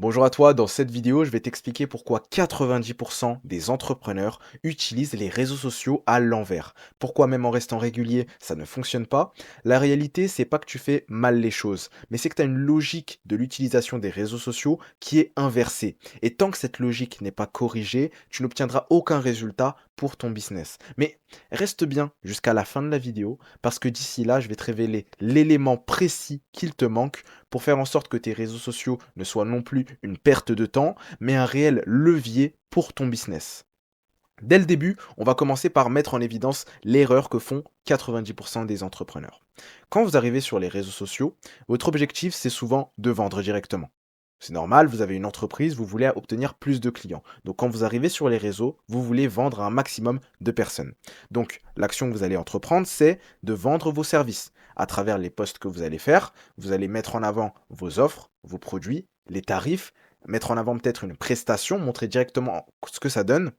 Bonjour à toi, dans cette vidéo, je vais t'expliquer pourquoi 90% des entrepreneurs utilisent les réseaux sociaux à l'envers. Pourquoi même en restant régulier, ça ne fonctionne pas. La réalité, c'est pas que tu fais mal les choses, mais c'est que tu as une logique de l'utilisation des réseaux sociaux qui est inversée. Et tant que cette logique n'est pas corrigée, tu n'obtiendras aucun résultat pour ton business. Mais reste bien jusqu'à la fin de la vidéo, parce que d'ici là, je vais te révéler l'élément précis qu'il te manque pour faire en sorte que tes réseaux sociaux ne soient non plus une perte de temps, mais un réel levier pour ton business. Dès le début, on va commencer par mettre en évidence l'erreur que font 90% des entrepreneurs. Quand vous arrivez sur les réseaux sociaux, votre objectif, c'est souvent de vendre directement. C'est normal, vous avez une entreprise, vous voulez obtenir plus de clients. Donc quand vous arrivez sur les réseaux, vous voulez vendre à un maximum de personnes. Donc l'action que vous allez entreprendre, c'est de vendre vos services. À travers les posts que vous allez faire, vous allez mettre en avant vos offres, vos produits, les tarifs, mettre en avant peut-être une prestation, montrer directement ce que ça donne,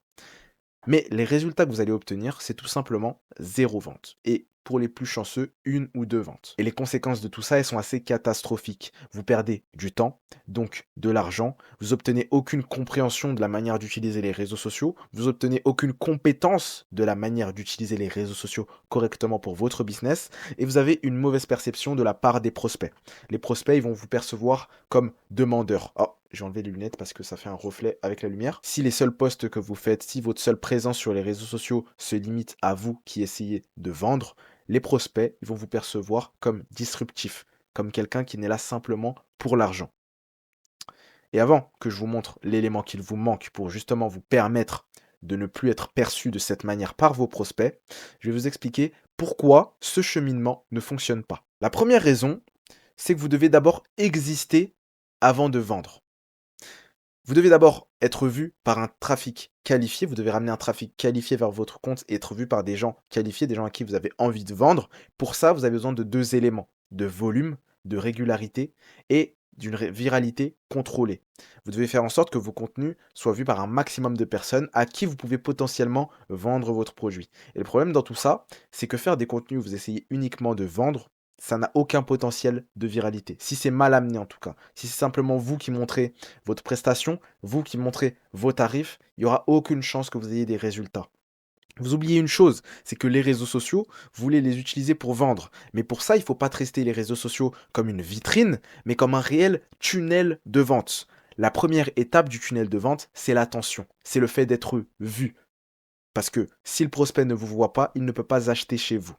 mais les résultats que vous allez obtenir, c'est tout simplement zéro vente. Et pour les plus chanceux, une ou deux ventes. Et les conséquences de tout ça, elles sont assez catastrophiques. Vous perdez du temps, donc de l'argent. Vous obtenez aucune compréhension de la manière d'utiliser les réseaux sociaux. Vous obtenez aucune compétence de la manière d'utiliser les réseaux sociaux correctement pour votre business. Et vous avez une mauvaise perception de la part des prospects. Les prospects, ils vont vous percevoir comme demandeurs. Oh, j'ai enlevé les lunettes parce que ça fait un reflet avec la lumière. Si les seuls posts que vous faites, si votre seule présence sur les réseaux sociaux se limite à vous qui essayez de vendre, les prospects ils vont vous percevoir comme disruptif, comme quelqu'un qui n'est là simplement pour l'argent. Et avant que je vous montre l'élément qu'il vous manque pour justement vous permettre de ne plus être perçu de cette manière par vos prospects, je vais vous expliquer pourquoi ce cheminement ne fonctionne pas. La première raison, c'est que vous devez d'abord exister avant de vendre. Vous devez d'abord être vu par un trafic qualifié, vous devez ramener un trafic qualifié vers votre compte et être vu par des gens qualifiés, des gens à qui vous avez envie de vendre. Pour ça, vous avez besoin de 2 éléments, de volume, de régularité et d'une viralité contrôlée. Vous devez faire en sorte que vos contenus soient vus par un maximum de personnes à qui vous pouvez potentiellement vendre votre produit. Et le problème dans tout ça, c'est que faire des contenus où vous essayez uniquement de vendre, ça n'a aucun potentiel de viralité. Si c'est mal amené en tout cas, si c'est simplement vous qui montrez votre prestation, vous qui montrez vos tarifs, il n'y aura aucune chance que vous ayez des résultats. Vous oubliez une chose, c'est que les réseaux sociaux, vous voulez les utiliser pour vendre. Mais pour ça, il ne faut pas traiter les réseaux sociaux comme une vitrine, mais comme un réel tunnel de vente. La première étape du tunnel de vente, c'est l'attention. C'est le fait d'être vu. Parce que si le prospect ne vous voit pas, il ne peut pas acheter chez vous.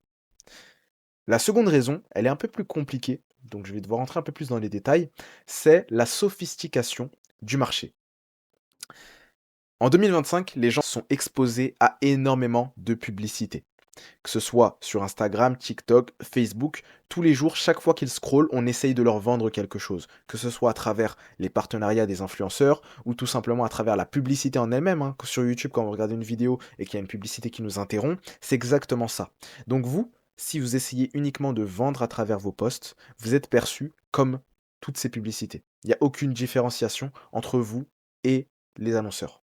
La seconde raison, elle est un peu plus compliquée, donc je vais devoir rentrer un peu plus dans les détails, c'est la sophistication du marché. En 2025, les gens sont exposés à énormément de publicité. Que ce soit sur Instagram, TikTok, Facebook, tous les jours, chaque fois qu'ils scrollent, on essaye de leur vendre quelque chose. Que ce soit à travers les partenariats des influenceurs ou tout simplement à travers la publicité en elle-même, hein. Sur YouTube, quand on regarde une vidéo et qu'il y a une publicité qui nous interrompt, c'est exactement ça. Donc vous, si vous essayez uniquement de vendre à travers vos posts, vous êtes perçu comme toutes ces publicités. Il n'y a aucune différenciation entre vous et les annonceurs.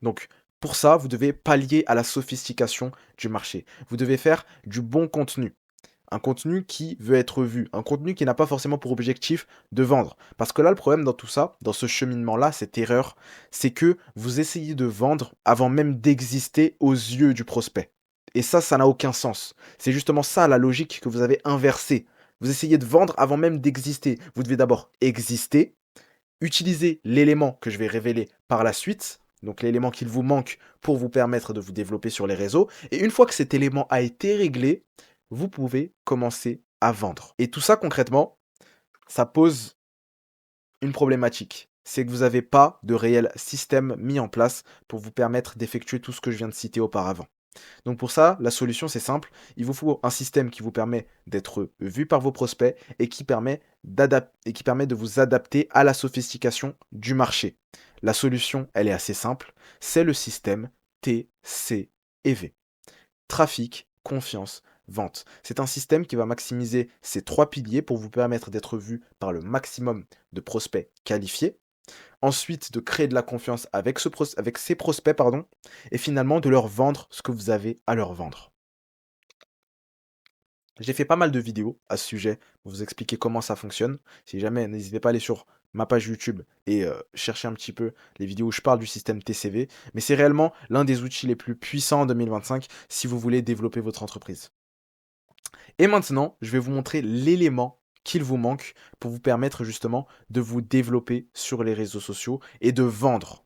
Donc, pour ça, vous devez pallier à la sophistication du marché. Vous devez faire du bon contenu. Un contenu qui veut être vu. Un contenu qui n'a pas forcément pour objectif de vendre. Parce que là, le problème dans tout ça, dans ce cheminement-là, cette erreur, c'est que vous essayez de vendre avant même d'exister aux yeux du prospect. Et ça n'a aucun sens. C'est justement ça la logique que vous avez inversée. Vous essayez de vendre avant même d'exister. Vous devez d'abord exister, utiliser l'élément que je vais révéler par la suite, donc l'élément qu'il vous manque pour vous permettre de vous développer sur les réseaux. Et une fois que cet élément a été réglé, vous pouvez commencer à vendre. Et tout ça concrètement, ça pose une problématique. C'est que vous n'avez pas de réel système mis en place pour vous permettre d'effectuer tout ce que je viens de citer auparavant. Donc pour ça, la solution c'est simple, il vous faut un système qui vous permet d'être vu par vos prospects et qui permet de vous adapter à la sophistication du marché. La solution, elle est assez simple, c'est le système TCEV. Trafic, confiance, vente. C'est un système qui va maximiser ces 3 piliers pour vous permettre d'être vu par le maximum de prospects qualifiés. Ensuite, de créer de la confiance avec, avec ces prospects, pardon, et finalement de leur vendre ce que vous avez à leur vendre. J'ai fait pas mal de vidéos à ce sujet pour vous expliquer comment ça fonctionne. Si jamais, n'hésitez pas à aller sur ma page YouTube et chercher un petit peu les vidéos où je parle du système TCV, mais c'est réellement l'un des outils les plus puissants en 2025 si vous voulez développer votre entreprise. Et maintenant, je vais vous montrer l'élément qu'il vous manque pour vous permettre justement de vous développer sur les réseaux sociaux et de vendre.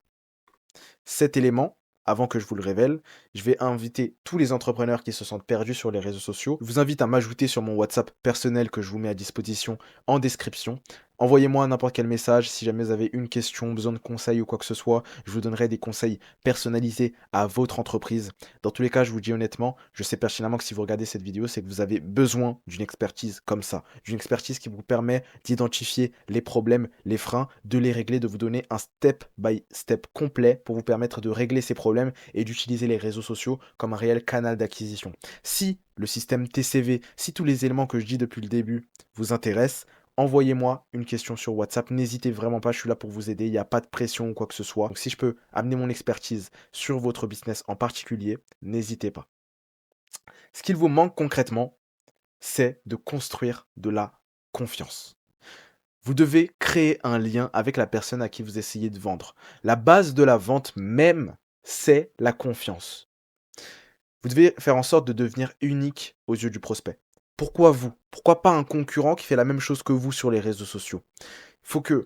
Cet élément, avant que je vous le révèle, je vais inviter tous les entrepreneurs qui se sentent perdus sur les réseaux sociaux. Je vous invite à m'ajouter sur mon WhatsApp personnel que je vous mets à disposition en description. Envoyez-moi n'importe quel message si jamais vous avez une question, besoin de conseils ou quoi que ce soit. Je vous donnerai des conseils personnalisés à votre entreprise. Dans tous les cas, je vous dis honnêtement, je sais pertinemment que si vous regardez cette vidéo, c'est que vous avez besoin d'une expertise comme ça. D'une expertise qui vous permet d'identifier les problèmes, les freins, de les régler, de vous donner un step by step complet pour vous permettre de régler ces problèmes et d'utiliser les réseaux sociaux comme un réel canal d'acquisition. Si le système TCV, si tous les éléments que je dis depuis le début vous intéressent, envoyez-moi une question sur WhatsApp. N'hésitez vraiment pas, je suis là pour vous aider. Il n'y a pas de pression ou quoi que ce soit. Donc, si je peux amener mon expertise sur votre business en particulier, n'hésitez pas. Ce qu'il vous manque concrètement, c'est de construire de la confiance. Vous devez créer un lien avec la personne à qui vous essayez de vendre. La base de la vente même, c'est la confiance. Vous devez faire en sorte de devenir unique aux yeux du prospect. Pourquoi vous? Pourquoi pas un concurrent qui fait la même chose que vous sur les réseaux sociaux? Il faut qu'ils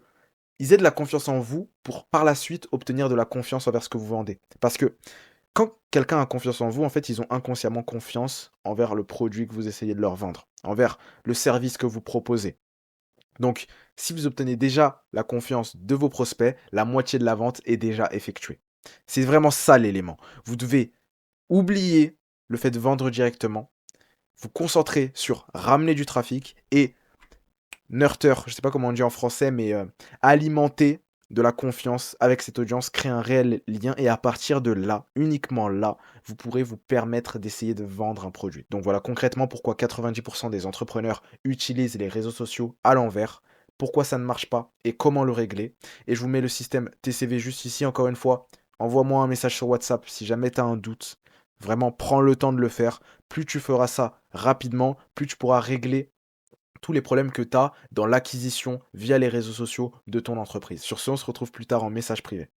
aient de la confiance en vous pour par la suite obtenir de la confiance envers ce que vous vendez. Parce que quand quelqu'un a confiance en vous, en fait, ils ont inconsciemment confiance envers le produit que vous essayez de leur vendre, envers le service que vous proposez. Donc, si vous obtenez déjà la confiance de vos prospects, la moitié de la vente est déjà effectuée. C'est vraiment ça l'élément. Vous devez oublier le fait de vendre directement, vous concentrer sur ramener du trafic et nurture, je ne sais pas comment on dit en français, mais alimenter de la confiance avec cette audience, créer un réel lien et à partir de là, uniquement là, vous pourrez vous permettre d'essayer de vendre un produit. Donc voilà concrètement pourquoi 90% des entrepreneurs utilisent les réseaux sociaux à l'envers, pourquoi ça ne marche pas et comment le régler. Et je vous mets le système TCV juste ici, encore une fois. Envoie-moi un message sur WhatsApp si jamais tu as un doute. Vraiment, prends le temps de le faire. Plus tu feras ça rapidement, plus tu pourras régler tous les problèmes que tu as dans l'acquisition via les réseaux sociaux de ton entreprise. Sur ce, on se retrouve plus tard en message privé.